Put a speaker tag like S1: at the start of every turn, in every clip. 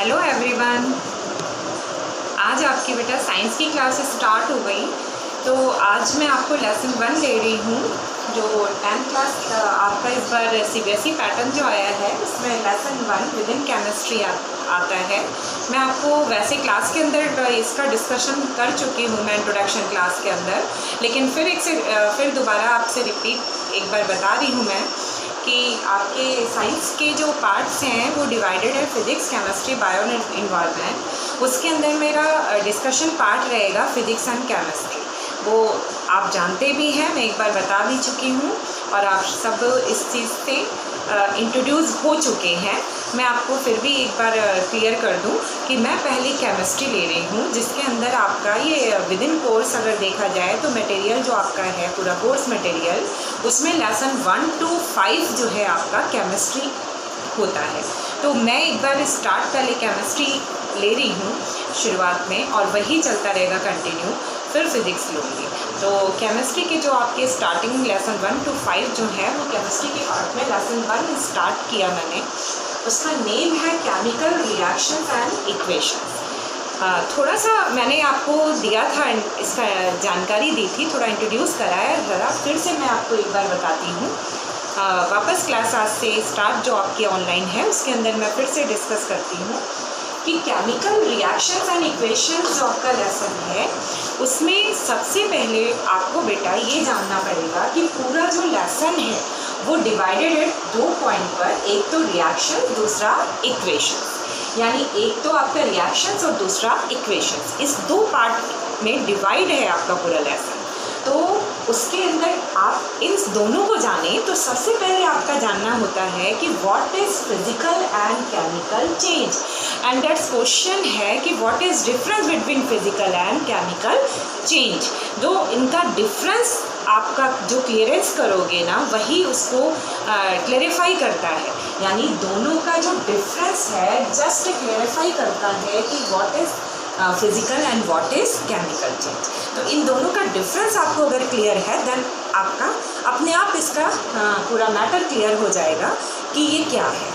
S1: Hello everyone. आज आपकी बेटा साइंस की क्लास स्टार्ट हो गई, तो आज मैं आपको लेसन 1 ले रही हूँ। जो 10th क्लास आपका इस बार CBSE पैटर्न जो आया है उसमें लेसन 1 विद इन केमिस्ट्री आता है। मैं आपको वैसे क्लास के अंदर इसका डिस्कशन कर चुकी हूँ मैं इंट्रोडक्शन क्लास के अंदर, लेकिन फिर दोबारा आपसे रिपीट एक बार बता रही हूँ मैं कि आपके साइंस के जो पार्ट्स हैं वो डिवाइडेड है physics, chemistry, bio and environment. उसके अंदर मेरा डिस्कशन पार्ट रहेगा फिज़िक्स एंड केमिस्ट्री। वो आप जानते भी हैं, मैं एक बार बता भी चुकी हूँ और आप सब इस चीज़ से इंट्रोड्यूस हो चुके हैं। मैं आपको फिर भी एक बार क्लियर कर दूं कि मैं पहले केमिस्ट्री ले रही हूँ, जिसके अंदर आपका ये विद इन कोर्स अगर देखा जाए तो मटेरियल जो आपका है पूरा कोर्स मटेरियल, उसमें लेसन 1 to 5 जो है आपका केमिस्ट्री होता है। तो मैं एक बार स्टार्ट पहले केमिस्ट्री ले रही हूँ शुरुआत में, और वही चलता रहेगा कंटिन्यू, फिर फिज़िक्स लूँगी। तो केमिस्ट्री के जो आपके स्टार्टिंग लेसन 1 to 5 जो है वो केमिस्ट्री के पार्ट में लेसन 1 स्टार्ट किया मैंने। उसका नेम है केमिकल रिएक्शंस एंड इक्वेशंस। थोड़ा सा मैंने आपको दिया था, इसका जानकारी दी थी, थोड़ा इंट्रोड्यूस कराया ज़रा, फिर से मैं आपको एक बार बताती हूँ। वापस क्लास आज से स्टार्ट जो आपकी ऑनलाइन है उसके अंदर मैं फिर से डिस्कस करती हूँ कि केमिकल रिएक्शंस एंड इक्वेशंस जो आपका लेसन है उसमें सबसे पहले आपको बेटा ये जानना पड़ेगा कि पूरा जो लेसन है वो डिवाइडेड है 2 पॉइंट पर, एक तो रिएक्शन, दूसरा इक्वेशंस। यानी एक तो आपका रिएक्शंस और दूसरा इक्वेशंस, इस 2 पार्ट में डिवाइड है आपका पूरा लेसन। तो उसके अंदर आप इन दोनों को जानें तो सबसे पहले आपका जानना होता है कि what is physical and chemical change, and that's question है कि what is difference between physical and chemical change. जो इनका डिफरेंस आपका जो क्लियरेंस करोगे ना वही उसको क्लेरिफाई करता है। यानी दोनों का जो डिफरेंस है जस्ट क्लेरिफाई करता है कि what is physical and what is chemical change. तो इन दोनों का डिफरेंस आपको अगर क्लियर है देन आपका अपने आप इसका पूरा मैटर क्लियर हो जाएगा कि ये क्या है।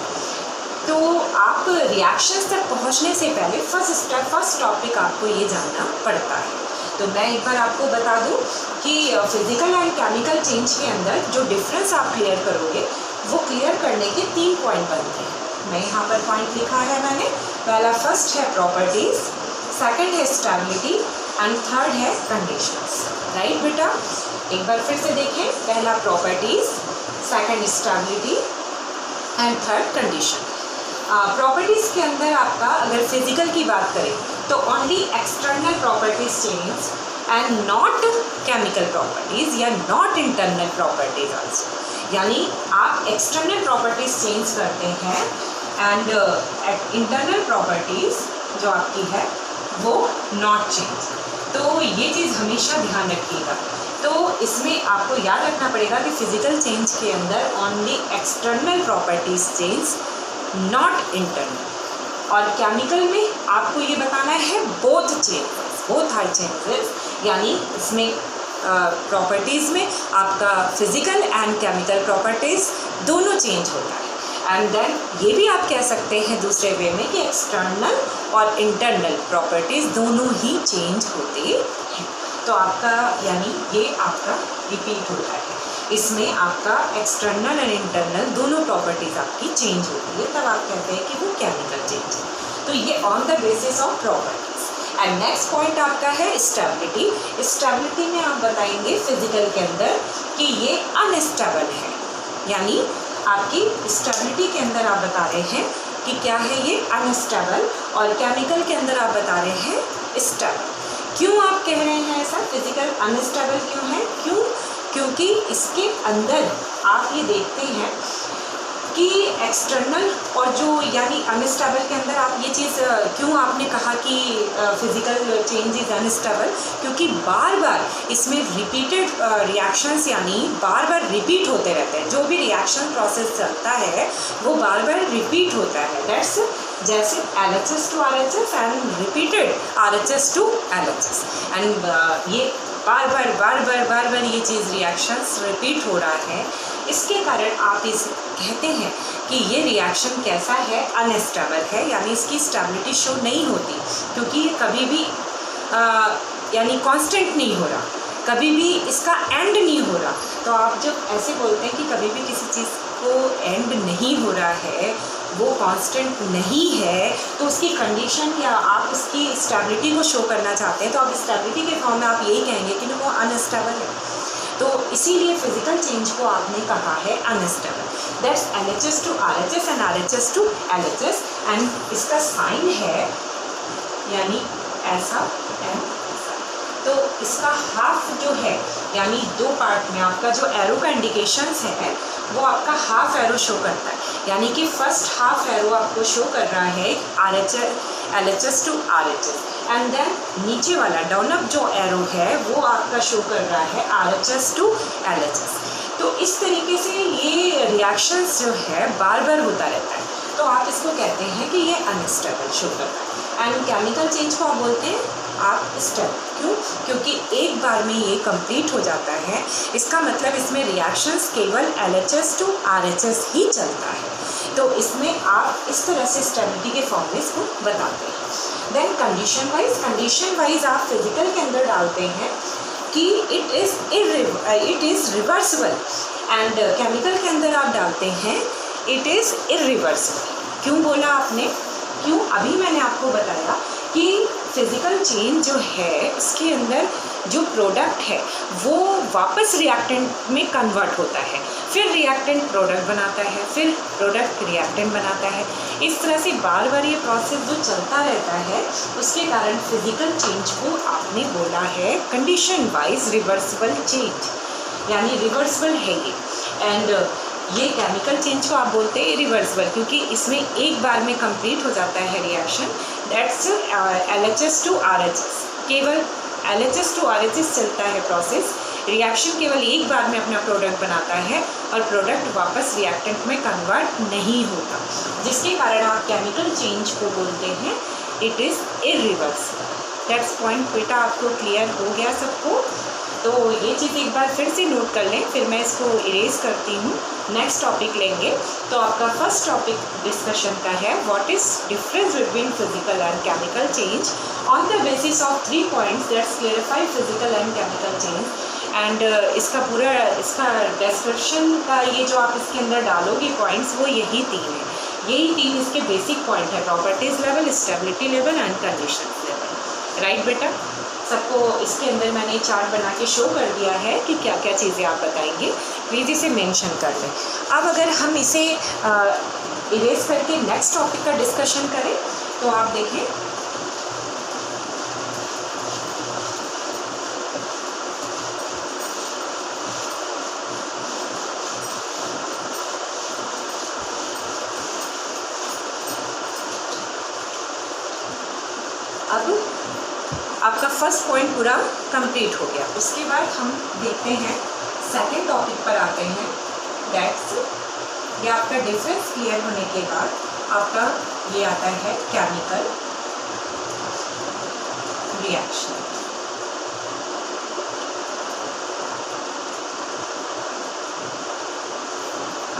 S1: तो आप रिएक्शंस तक पहुंचने से पहले फर्स्ट टॉपिक आपको ये जानना पड़ता है। तो मैं एक बार आपको बता दूं कि फिजिकल एंड केमिकल चेंज के अंदर जो डिफरेंस आप क्लियर करोगे वो क्लियर करने के 3 पॉइंट बनते हैं। मैं यहाँ पर पॉइंट लिखा है मैंने। पहला फर्स्ट है प्रॉपर्टीज़, सेकंड है स्टेबिलिटी एंड थर्ड है कंडीशंस। राइट बेटा, एक बार फिर से देखें। पहला properties, second stability and third condition. Properties के अंदर आपका अगर फिजिकल की बात करें तो only external properties change and not chemical properties या नॉट इंटरनल प्रॉपर्टीज आल्सो। यानी आप एक्सटर्नल प्रॉपर्टीज चेंज करते हैं एंड इंटरनल प्रॉपर्टीज़ जो आपकी है वो नॉट चेंज। तो ये चीज़ हमेशा ध्यान रखिएगा। तो इसमें आपको याद रखना पड़ेगा कि फिजिकल चेंज के अंदर only external properties change, not internal. और केमिकल में आपको ये बताना है both changes, both are changes. यानी इसमें प्रॉपर्टीज़ में आपका फिजिकल एंड केमिकल प्रॉपर्टीज़ दोनों चेंज होता है। एंड देन ये भी आप कह सकते हैं दूसरे वे में कि एक्सटर्नल और इंटरनल प्रॉपर्टीज़ दोनों ही चेंज होते हैं। तो आपका यानी ये आपका रिपीट होता है। इसमें आपका एक्सटर्नल एंड इंटरनल दोनों प्रॉपर्टीज़ आपकी चेंज होती है, तब आप कहते हैं कि वो केमिकल चेंज है। तो ये on the basis of properties. And next point आपका है स्टेबिलिटी। स्टेबिलिटी में आप बताएंगे फिजिकल के अंदर कि ये अनस्टेबल है। यानी आपकी स्टेबिलिटी के अंदर आप बता रहे हैं कि क्या है ये अनस्टेबल, और केमिकल के अंदर आप बता रहे हैं स्टेबल। क्यों आप कह रहे हैं ऐसा, फिजिकल अनस्टेबल क्यों है? क्योंकि इसके अंदर आप ये देखते हैं कि एक्सटर्नल और जो यानी अनस्टेबल के अंदर आप ये चीज़ क्यों आपने कहा कि फिजिकल चेंज इज़ अनस्टेबल, क्योंकि बार बार इसमें रिपीटेड रिएक्शंस यानी बार बार रिपीट होते रहते हैं। जो भी रिएक्शन प्रोसेस चलता है वो बार बार रिपीट होता है। दैट्स जैसे LHS to RHS and repeated RHS to LHS। And ये बार बार ये चीज़ रिएक्शंस रिपीट हो रहा है। इसके कारण आप इस कहते हैं कि ये रिएक्शन कैसा है, अनस्टेबल है, यानी इसकी स्टेबिलिटी शो नहीं होती, क्योंकि ये कभी भी यानी कांस्टेंट नहीं हो रहा, कभी भी इसका एंड नहीं हो रहा। तो आप जब ऐसे बोलते हैं कि कभी भी किसी चीज़ को एंड नहीं हो रहा है, वो कांस्टेंट नहीं है, तो उसकी कंडीशन या आप उसकी स्टेबिलिटी को शो करना चाहते हैं, तो आप स्टेबिलिटी के फॉर्म में आप यही कहेंगे कि वो अनस्टेबल है। तो इसीलिए फिजिकल चेंज को आपने कहा है unstable. That's LHS to RHS and RHS to LHS, and इसका साइन है यानी ऐसा एंड ऐसा। तो इसका हाफ जो है, यानी दो पार्ट में आपका जो एरो का इंडिकेशंस है वो आपका हाफ एरो शो करता है, यानी कि फर्स्ट हाफ एरो आपको शो कर रहा है LHS to RHS, and then नीचे वाला डाउन अप जो एरो है वो आपका शो कर रहा है RHS to LHS। तो इस तरीके से ये रिएक्शंस जो है बार बार होता रहता है, तो आप इसको कहते हैं कि ये अनस्टेबल शो करता है। एंड केमिकल चेंज को आप बोलते हैं आप स्टेबल, क्यों? क्योंकि एक बार में ये कंप्लीट हो जाता है, इसका मतलब इसमें रिएक्शंस केवल LHS to RHS ही चलता है, तो इसमें आप इस तरह से स्टेबिलिटी के फॉर्म में इसको बताते हैं। देन कंडीशन वाइज आप फिजिकल के अंदर डालते हैं कि it is reversible, and chemical के अंदर आप डालते हैं इट इज़ इरिवर्सिबल। क्यों बोला आपने? क्यों? अभी मैंने आपको बताया कि फिज़िकल चेंज जो है इसके अंदर जो प्रोडक्ट है वो वापस रिएक्टेंट में कन्वर्ट होता है, फिर रिएक्टेंट प्रोडक्ट बनाता है, फिर प्रोडक्ट रिएक्टेंट बनाता है। इस तरह से बार बार ये प्रोसेस जो चलता रहता है, उसके कारण फिज़िकल चेंज को आपने बोला है कंडीशन वाइज रिवर्सिबल चेंज, यानी रिवर्सिबल है ये। एंड ये केमिकल चेंज को आप बोलते हैं इरिवर्सिबल, क्योंकि इसमें एक बार में कंप्लीट हो जाता है reaction. That's LHS to RHS, केवल LHS to RHS चलता है प्रोसेस, रिएक्शन केवल एक बार में अपना प्रोडक्ट बनाता है और प्रोडक्ट वापस रिएक्टेंट में कन्वर्ट नहीं होता, जिसके कारण आप केमिकल चेंज को बोलते हैं it is irreversible. That's point बेटा आपको क्लियर हो गया सबको? तो ये चीज़ एक बार फिर से नोट कर लें, फिर मैं इसको इरेज करती हूँ। नेक्स्ट टॉपिक लेंगे, तो आपका फर्स्ट टॉपिक डिस्कशन का है what is difference between physical and chemical change on the basis of 3 points that's clarify physical and chemical change. And इसका डिस्क्रिप्शन का ये जो आप इसके अंदर डालोगे पॉइंट्स, वो यही 3 है, यही 3 इसके बेसिक पॉइंट है, properties level, stability level and condition level. Right बेटा? सबको इसके अंदर मैंने चार्ट बना के शो कर दिया है कि क्या क्या चीज़ें आप बताएंगे, प्लीज़ इसे मेंशन कर लें। अब अगर हम इसे इरेज करके नेक्स्ट टॉपिक का डिस्कशन करें, तो आप देखें अब आपका फर्स्ट पॉइंट पूरा कंप्लीट हो गया। उसके बाद हम देखते हैं सेकंड टॉपिक पर आते हैं। दैट्स ये आपका डिफरेंस क्लियर होने के बाद आपका ये आता है केमिकल रिएक्शन।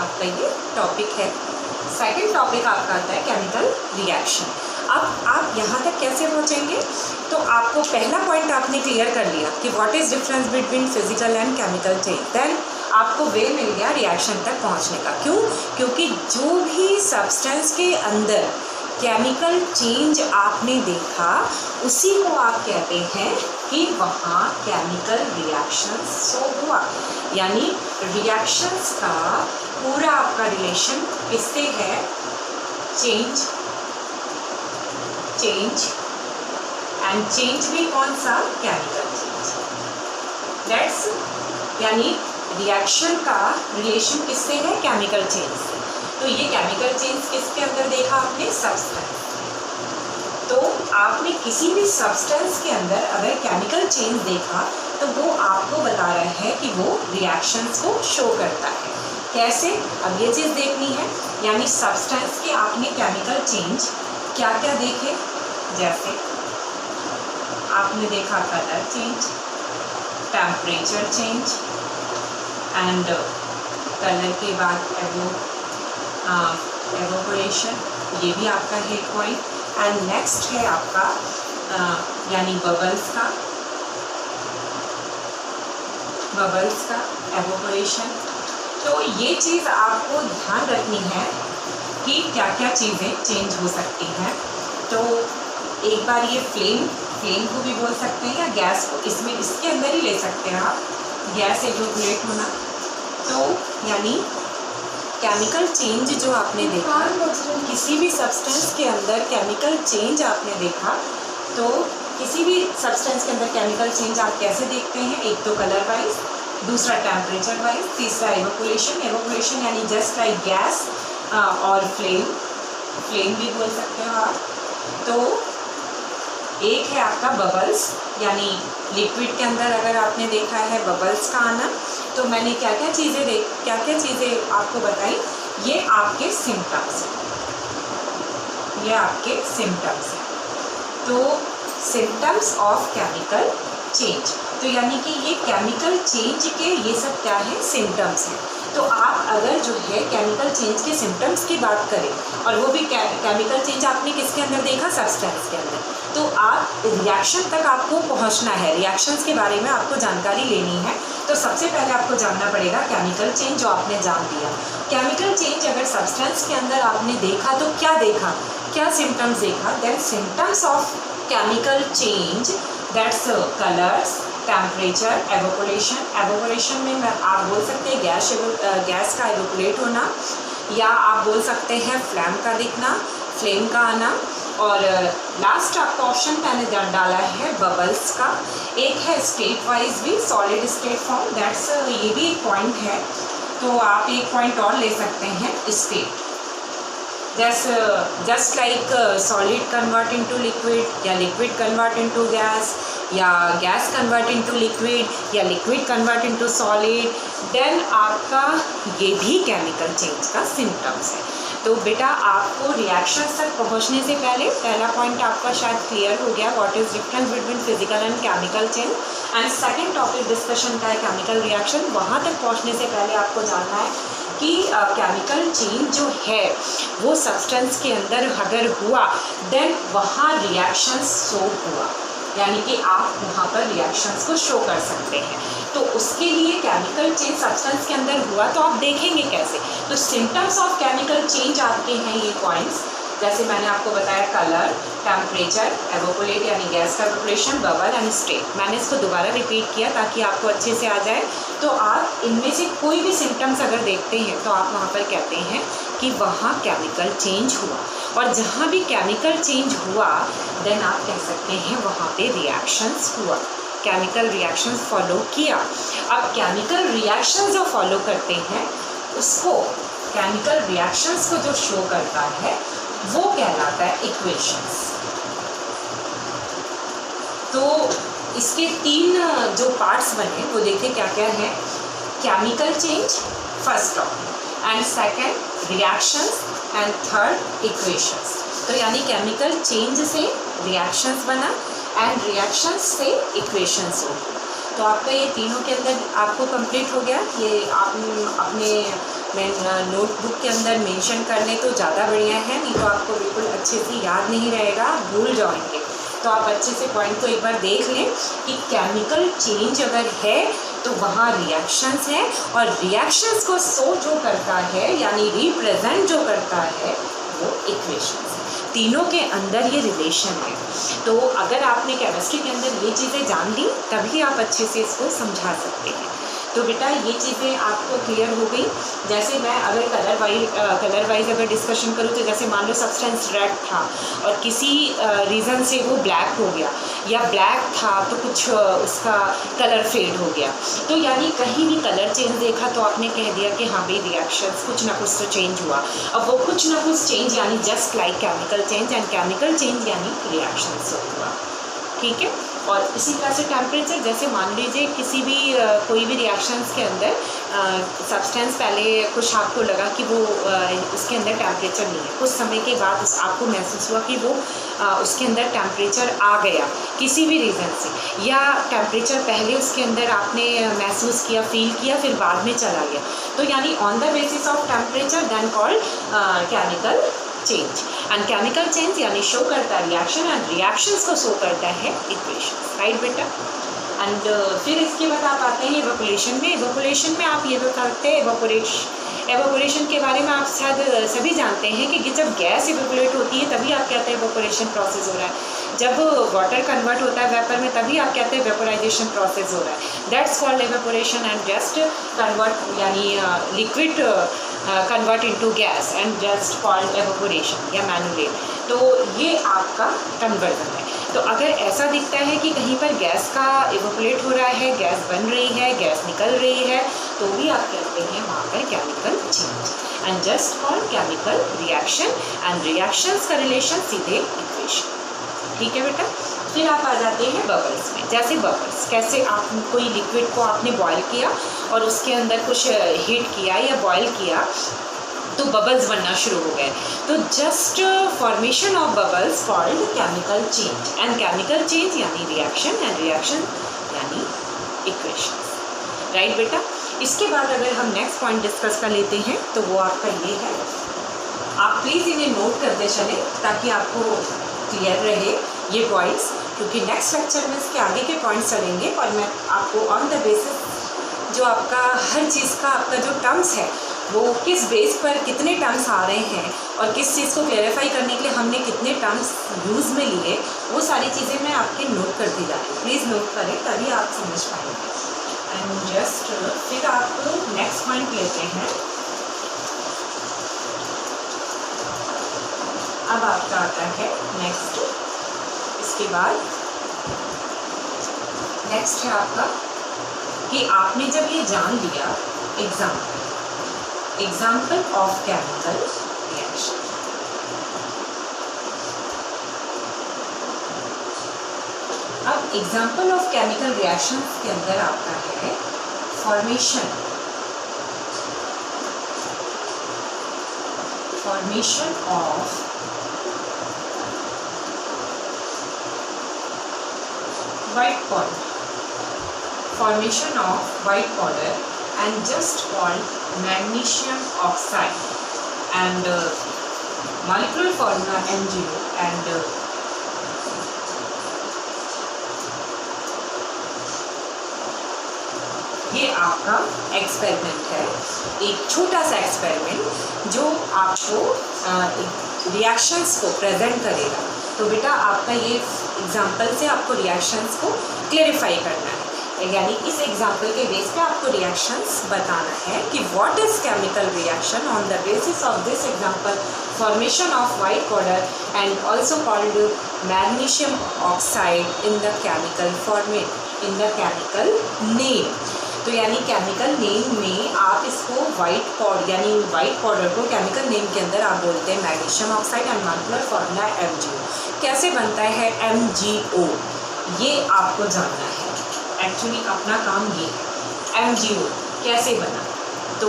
S1: आपका ये टॉपिक है। सेकंड टॉपिक आपका आता है केमिकल रिएक्शन। अब आप यहाँ तक कैसे पहुँचेंगे? तो आपको पहला पॉइंट आपने क्लियर कर लिया कि what is difference between physical and chemical change, then आपको वे मिल गया रिएक्शन तक पहुँचने का। क्यों? क्योंकि जो भी सब्सटेंस के अंदर केमिकल चेंज आपने देखा उसी को आप कहते हैं कि वहाँ केमिकल रिएक्शंस शो हुआ, यानी रिएक्शंस का पूरा आपका रिलेशन किससे है? चेंज एंड चेंज भी कौन सा? Chemical change. दैट्स यानी रिएक्शन का रिलेशन किससे है? केमिकल चेंज से। तो ये केमिकल चेंज किसके अंदर देखा आपने? सब्सटेंस। तो आपने किसी भी सब्सटेंस के अंदर अगर केमिकल चेंज देखा तो वो आपको बता रहा है कि वो रिएक्शंस को शो करता है। कैसे? अब ये चीज़ देखनी है, यानी सब्सटेंस के आपने केमिकल चेंज क्या क्या देखे? जैसे आपने देखा colour change, temperature change, and colour के बाद वो एवोपोरेशन, ये भी आपका है पॉइंट। एंड नेक्स्ट है आपका यानी बबल्स का एवोपोरेशन। तो ये चीज़ आपको ध्यान रखनी है कि क्या क्या चीज़ें चेंज हो सकती हैं। तो एक बार ये फ्लेम को भी बोल सकते हैं या गैस को, इसके अंदर ही ले सकते हैं आप, गैस एवोपोरेट होना। तो यानी केमिकल चेंज जो आपने देखा, किसी भी सब्सटेंस के अंदर केमिकल चेंज आपने देखा, तो किसी भी सब्सटेंस के अंदर केमिकल चेंज आप कैसे देखते हैं? एक तो कलर वाइज, दूसरा टेम्परेचर वाइज, तीसरा एवोपोरेशन यानी जस्ट लाइक गैस, और फ्लेम भी बोल सकते हो आप। तो एक है आपका बबल्स, यानी लिक्विड के अंदर अगर आपने देखा है बबल्स का आना, तो मैंने क्या क्या चीज़ें आपको बताई, ये आपके सिम्टम्स हैं। तो सिम्टम्स ऑफ केमिकल चेंज, तो यानी कि ये केमिकल चेंज के ये सब क्या है? सिम्टम्स हैं। तो आप अगर जो है केमिकल चेंज के सिम्टम्स की बात करें, और वो भी केमिकल चेंज आपने किसके अंदर देखा? सब्सटेंस के अंदर। तो आप रिएक्शन तक आपको पहुंचना है, रिएक्शंस के बारे में आपको जानकारी लेनी है। तो सबसे पहले आपको जानना पड़ेगा केमिकल चेंज, जो आपने जान दिया। केमिकल चेंज अगर सब्सटेंस के अंदर आपने देखा तो क्या सिम्टम्स देखा? Then symptoms of chemical change, that's colours, temperature, evaporation में आप बोल सकते हैं गैस का एवोपोरेट होना, या आप बोल सकते हैं फ्लेम का आना। और लास्ट आपका ऑप्शन मैंने डाला है बबल्स का। एक है स्टेट वाइज भी, सॉलिड स्टेट फॉर्म, दैट्स ये भी एक पॉइंट है। तो आप एक पॉइंट और ले सकते हैं, state just like solid convert into liquid, या लिक्विड कन्वर्ट इनटू गैस, या गैस कन्वर्ट इनटू लिक्विड, या liquid convert into solid. Then आपका ये भी केमिकल चेंज का सिम्टम्स है। तो बेटा आपको रिएक्शंस तक पहुंचने से पहले पहला पॉइंट आपका शायद क्लियर हो गया, what is difference between physical and chemical change. And second topic discussion का है केमिकल रिएक्शन। वहाँ तक पहुँचने से पहले आपको जानना है कि केमिकल चेंज जो है वो सब्सटेंस के अंदर अगर हुआ, देन वहाँ रिएक्शंस शो हुआ, यानी कि आप वहाँ पर रिएक्शंस को शो कर सकते हैं। तो उसके लिए केमिकल चेंज सब्सटेंस के अंदर हुआ तो आप देखेंगे कैसे? तो सिम्टम्स ऑफ केमिकल चेंज आपके हैं ये पॉइंट्स, जैसे मैंने आपको बताया कलर, टेम्परेचर, एवोपोरेट यानी गैस का एवोपोरेशन, बबल एंड स्टेट। मैंने इसको दोबारा रिपीट किया ताकि आपको अच्छे से आ जाए। तो आप इनमें से कोई भी सिम्टम्स अगर देखते हैं तो आप वहाँ पर कहते हैं कि वहाँ केमिकल चेंज हुआ, और जहाँ भी केमिकल चेंज हुआ देन आप कह सकते हैं वहाँ पे रिएक्शंस हुआ, केमिकल रिएक्शंस फॉलो किया। अब केमिकल रिएक्शंस जो फॉलो करते हैं उसको, केमिकल रिएक्शंस को जो शो करता है वो कहलाता है इक्वेशंस। तो इसके 3 जो पार्ट्स बने वो देखिए क्या क्या है। Chemical change first topic, and second reactions, and third equations. तो यानी केमिकल चेंज से रिएक्शंस बना, एंड रिएक्शंस से इक्वेशंस हो। तो आपका ये तीनों के अंदर आपको कंप्लीट हो गया। ये आप अपने नोटबुक के अंदर मेंशन कर लें तो ज़्यादा बढ़िया है, नहीं तो आपको बिल्कुल अच्छे से याद नहीं रहेगा, आप भूल जाएंगे। तो आप अच्छे से पॉइंट को एक बार देख लें कि केमिकल चेंज अगर है तो वहाँ रिएक्शंस है, और रिएक्शंस को शो जो करता है यानी रिप्रेजेंट जो करता है वो इक्वेशंस है। तीनों के अंदर ये रिलेशन है। तो अगर आपने केमिस्ट्री के अंदर ये चीज़ें जान ली तभी आप अच्छे से इसको समझा सकते हैं। तो बेटा ये चीज़ें आपको क्लियर हो गई। जैसे मैं अगर कलर वाइज अगर डिस्कशन करूँ तो जैसे मान लो सब्सटेंस रेड था और किसी रीज़न से वो ब्लैक हो गया, या ब्लैक था तो कुछ उसका कलर फेड हो गया, तो यानी कहीं भी कलर चेंज देखा तो आपने कह दिया कि हाँ भाई रिएक्शंस कुछ ना कुछ तो चेंज हुआ। अब वो कुछ ना कुछ चेंज यानी just like chemical change, and chemical change यानी रिएक्शंस हुआ, ठीक है। और इसी तरह से टेम्परेचर, जैसे मान लीजिए किसी भी कोई भी रिएक्शंस के अंदर सब्सटेंस पहले कुछ आपको लगा कि वो उसके अंदर टेम्परेचर नहीं है, कुछ समय के बाद आपको महसूस हुआ कि वो उसके अंदर टेम्परेचर आ गया किसी भी रीज़न से, या टेम्परेचर पहले उसके अंदर आपने महसूस किया, फील किया, फिर बाद में चला गया, तो यानी on the basis of temperature then called chemical change, and chemical change यानी शो करता है रिएक्शन, एंड रिएक्शंस को शो करता है इक्वेशंस, राइट बेटा। एंड फिर इसके बाद आप आते हैं इवेपोरेशन में। इवेपोरेशन में आप ये बताते हैं एवेपोरेशन के बारे में आप शायद सभी जानते हैं कि जब गैस इवेपोरेट होती है तभी आप कहते हैं इवेपोरेशन प्रोसेस हो रहा है, जब वाटर कन्वर्ट होता है वेपर में तभी आप कहते हैं वेपोराइजेशन प्रोसेस हो रहा है, that's called evaporation. And just convert यानी liquid convert into gas and just called evaporation या मैनुलेट, तो ये आपका कन्वर्जन है। तो अगर ऐसा दिखता है कि कहीं पर गैस का इवेपोरेट हो रहा है, गैस बन रही है, गैस निकल रही है, तो भी आप कहते हैं वहाँ पर chemical change, and just called chemical reaction, and reactions का रिलेशन सीधे इक्वेशन, ठीक है बेटा। फिर आप आ जाते हैं बबल्स में। जैसे बबल्स कैसे, आप कोई लिक्विड को आपने बॉयल किया और उसके अंदर कुछ हीट किया या बॉयल किया तो बबल्स बनना शुरू हो गए, तो just formation of bubbles called chemical change, and chemical change यानी रिएक्शन, एंड रिएक्शन यानी इक्वेशन, राइट बेटा। इसके बाद अगर हम नेक्स्ट पॉइंट डिस्कस कर लेते हैं तो वो आपका ये है, आप प्लीज़ इन्हें नोट करते चलें ताकि आपको क्लियर रहे ये पॉइंट्स, क्योंकि नेक्स्ट लेक्चर में इसके आगे के पॉइंट्स चलेंगे और मैं आपको ऑन द बेसिस जो आपका हर चीज़ का आपका जो टर्म्स है वो किस बेस पर कितने टर्म्स आ रहे हैं और किस चीज़ को क्लेरिफाई करने के लिए हमने कितने टर्म्स यूज़ में लिए, वो सारी चीज़ें मैं आपके नोट करती जा रही हूँ, प्लीज़ नोट करें तभी आप समझ पाएंगे। एंड जस्ट फिर आप नेक्स्ट पॉइंट लेते हैं। अब आपका आता है नेक्स्ट, इसके बाद नेक्स्ट है आपका कि आपने जब ये जान लिया एग्जाम्पल ऑफ केमिकल रिएक्शन, अब एग्जाम्पल ऑफ केमिकल रिएक्शन के अंदर आपका है formation of white powder, formation of white powder and just called magnesium oxide, and molecular formula MgO, and ये आपका एक्सपेरिमेंट है, एक छोटा सा एक्सपेरिमेंट जो आपको रिएक्शंस को प्रेजेंट करेगा। तो बेटा आपका ये एग्जाम्पल से आपको रिएक्शंस को क्लेरिफाई करना है, यानी इस एग्जाम्पल के बेस पे आपको रिएक्शंस बताना है कि what is chemical reaction on the basis of this example formation of white powder and also called magnesium oxide in the chemical format in the chemical name. तो यानी केमिकल नेम में आप इसको वाइट पाउडर यानी white powder को chemical name के अंदर आप बोलते हैं magnesium oxide, and molecular formula MgO। कैसे बनता है MgO, ये आपको जानना है, एक्चुअली अपना काम ये है MgO कैसे बना। तो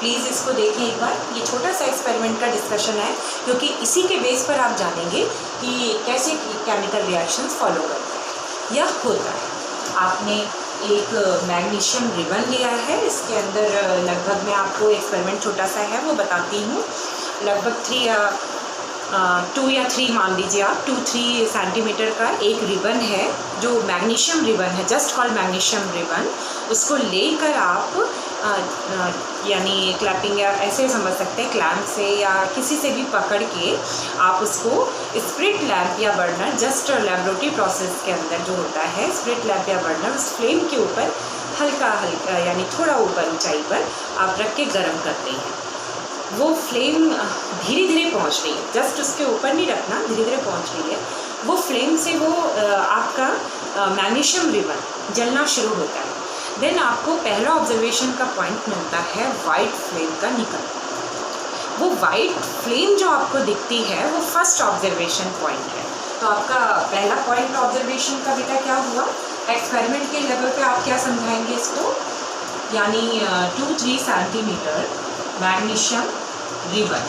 S1: प्लीज़ इसको देखें एक बार, ये छोटा सा एक्सपेरिमेंट का डिस्कशन है क्योंकि इसी के बेस पर आप जानेंगे कि कैसे केमिकल रिएक्शंस फॉलो करता है या होता है। आपने एक मैग्नीशियम रिबन लिया है, इसके अंदर लगभग मैं आपको एक्सपेरिमेंट छोटा सा है वो बताती हूँ, लगभग 2 या 3 मान लीजिए आप 2-3 सेंटीमीटर का एक रिबन है जो मैग्नीशियम रिबन है, जस्ट कॉल्ड मैग्नीशियम रिबन। उसको लेकर आप यानी क्लैपिंग या ऐसे समझ सकते हैं क्लैंप से या किसी से भी पकड़ के आप उसको स्प्रिट लैम्प या बर्नर, जस्ट लेबोरेटरी प्रोसेस के अंदर जो होता है स्प्रिट लैम्प या बर्नर, उस फ्लेम के ऊपर हल्का हल्का यानी थोड़ा ऊपर ऊंचाई पर आप रख के गर्म करते हैं। वो फ्लेम धीरे धीरे पहुंच रही है, जस्ट उसके ऊपर नहीं रखना, धीरे धीरे पहुंच रही है। वो फ्लेम से वो आपका मैग्नीशियम रिबन जलना शुरू होता है। देन आपको पहला ऑब्जर्वेशन का पॉइंट मिलता है वाइट फ्लेम का निकलना। वो वाइट फ्लेम जो आपको दिखती है वो फर्स्ट ऑब्जर्वेशन पॉइंट है। तो आपका पहला पॉइंट ऑब्जर्वेशन का बेटा क्या हुआ, एक्सपेरिमेंट के लेवल पे आप क्या समझाएंगे इसको, यानी 2-3 centimetre magnesium ribbon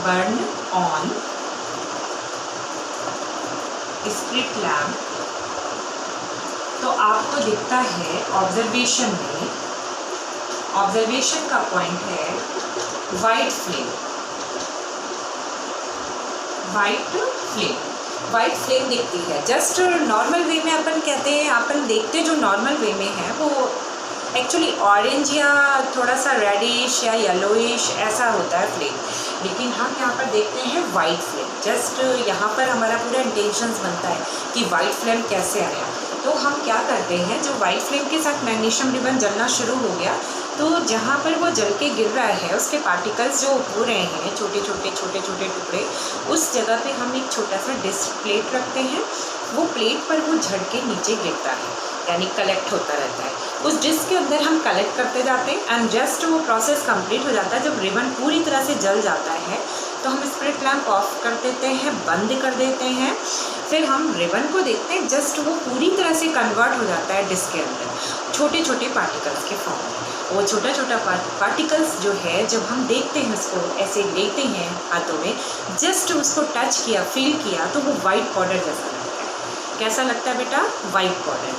S1: burn on spirit lamp तो आपको दिखता है ऑब्जर्वेशन में, ऑब्जर्वेशन का पॉइंट है white flame, white flame, white flame दिखती है। जस्ट नॉर्मल वे में अपन कहते हैं, अपन देखते जो नॉर्मल वे में है वो एक्चुअली ऑरेंज या थोड़ा सा रेडिश या येलोइश ऐसा होता है फ्लेम, लेकिन हम यहाँ पर देखते हैं वाइट फ्लेम। जस्ट यहाँ पर हमारा पूरा इंटेंशंस बनता है कि वाइट फ्लेम कैसे आया। तो हम क्या करते हैं, जो वाइट फ्लेम के साथ मैग्नीशियम रिबन जलना शुरू हो गया, तो जहाँ पर वो जल के गिर रहा है उसके पार्टिकल्स जो हो रहे हैं छोटे छोटे टुकड़े, उस जगह पे हम एक छोटा सा डिस्क प्लेट रखते हैं। वो प्लेट पर वो झड़ के नीचे गिरता है, यानी कलेक्ट होता रहता है। उस डिस्क के अंदर हम कलेक्ट करते जाते हैं एंड जस्ट वो प्रोसेस कंप्लीट हो जाता है। जब रिबन पूरी तरह से जल जाता है तो हम स्पिरिट लैम्प ऑफ कर देते हैं, बंद कर देते हैं। फिर हम रिबन को देखते हैं, जस्ट वो पूरी तरह से कन्वर्ट हो जाता है डिस्क के अंदर छोटे छोटे पार्टिकल्स के फॉर्म में। वो छोटा छोटा पार्टिकल्स जो है, जब हम देखते हैं उसको ऐसे लेते हैं हाथों में, जस्ट उसको टच किया, फील किया, तो वो वाइट पाउडर जैसा लगता है। कैसा लगता है बेटा? White powder.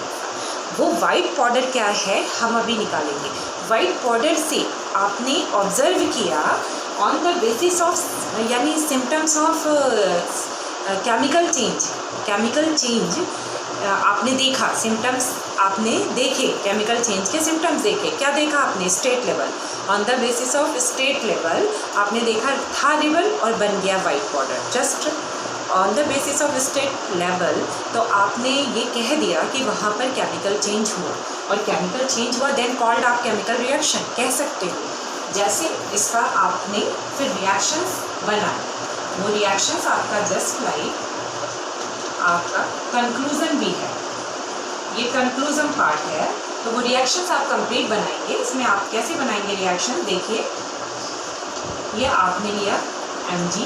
S1: वो वाइट पाउडर क्या है हम अभी निकालेंगे। वाइट पाउडर से आपने ऑब्जर्व किया ऑन द बेसिस ऑफ, यानी symptoms of chemical change, chemical change आपने देखा, सिम्टम्स आपने देखे, केमिकल चेंज के सिम्टम्स देखे। क्या देखा आपने? State level. On the basis of state level आपने देखा था रिबन और बन गया white powder. Just on the basis of state level तो आपने ये कह दिया कि वहाँ पर केमिकल चेंज हुआ, और केमिकल चेंज हुआ देन कॉल्ड आप केमिकल रिएक्शन कह सकते हो। जैसे इसका आपने फिर रिएक्शंस बनाए, वो रिएक्शंस आपका जस्ट लाइक आपका कंक्लूजन भी है, ये कंक्लूजन पार्ट है। तो वो रिएक्शंस आप कंप्लीट बनाएंगे। इसमें आप कैसे बनाएंगे रिएक्शन? देखिए, ये आपने लिया Mg,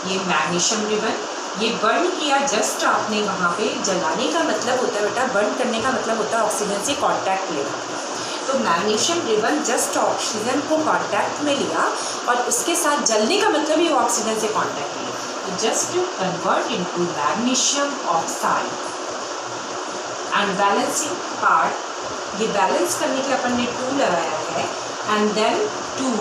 S1: ये मैग्नीशियम रिबन, ये बर्न किया। जस्ट आपने वहाँ पे जलाने का मतलब होता है बेटा, बर्न करने का मतलब होता है ऑक्सीजन से कांटेक्ट लेना। तो मैग्नीशियम रिबन जस्ट ऑक्सीजन को कांटेक्ट में लिया और उसके साथ जलने का मतलब ही ऑक्सीजन से कांटेक्ट लिया। तो just convert into magnesium oxide and balancing part, ये बैलेंस करने के अपन ने 2 लगाया है एंड देन 2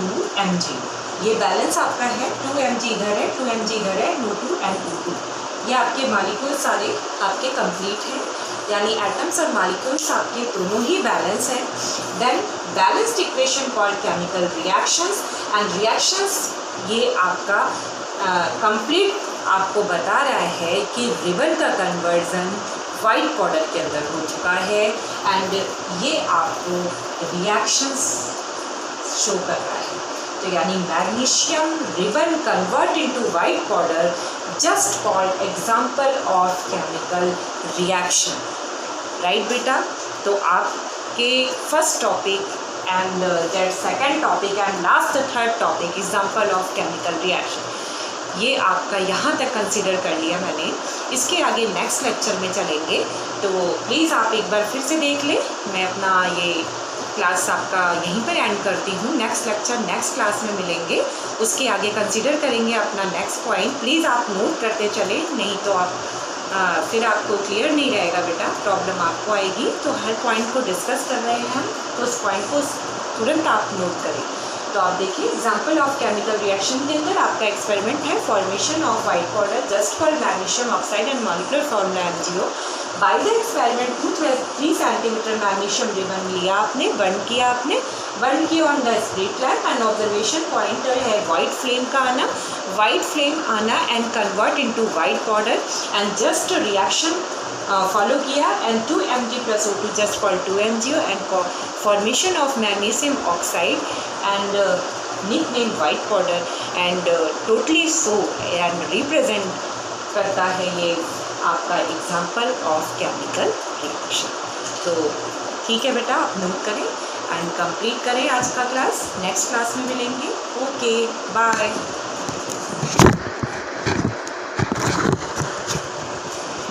S1: Mg। ये बैलेंस आपका है, 2 Mg इधर है, 2 Mg इधर है, No2 and O2। ये आपके मालिक्यूल सारे आपके कंप्लीट हैं, यानी एटम्स और मालिक्यूल्स आपके दोनों ही बैलेंस हैं। Then balanced equation called chemical reactions, and reactions ये आपका कंप्लीट आपको बता रहा है कि रिबन का कन्वर्जन वाइट पाउडर के अंदर हो चुका है एंड ये आपको रिएक्शंस शो कर रहा है। तो यानी magnesium ribbon convert into white powder just called example of chemical reaction, right बेटा? तो आपके first topic and that second topic and last third topic example of chemical reaction, ये आपका यहाँ तक कंसिडर कर लिया मैंने। इसके आगे नेक्स्ट लेक्चर में चलेंगे, तो प्लीज़ आप एक बार फिर से देख लें। मैं अपना ये क्लास आपका यहीं पर एंड करती हूँ। नेक्स्ट लेक्चर नेक्स्ट क्लास में मिलेंगे, उसके आगे कंसिडर करेंगे अपना नेक्स्ट पॉइंट। प्लीज़ आप नोट करते चले, नहीं तो आप फिर आपको क्लियर नहीं रहेगा बेटा, प्रॉब्लम आपको आएगी। तो हर पॉइंट को डिस्कस कर रहे हैं हम, तो उस पॉइंट को तुरंत आप नोट करें। तो आप देखिए एग्जाम्पल ऑफ केमिकल रिएक्शन के अंदर आपका एक्सपेरिमेंट है formation of white powder just for magnesium oxide and molecular formula MgO। By the experiment 3 centimetre magnesium ribbon लिया आपने, बर्न किया on the split lamp and observation point है white flame का आना, वाइट फ्लेम आना and convert into white powder and just reaction follow किया and 2 Mg plus O2 just called 2 MgO and formation of magnesium oxide and nicknamed white powder and totally so and represent करता है ये आपका example of chemical reaction. तो ठीक है बेटा, आप नोट करें एंड कंप्लीट करें आज का क्लास। नेक्स्ट क्लास में मिलेंगे। Okay, bye.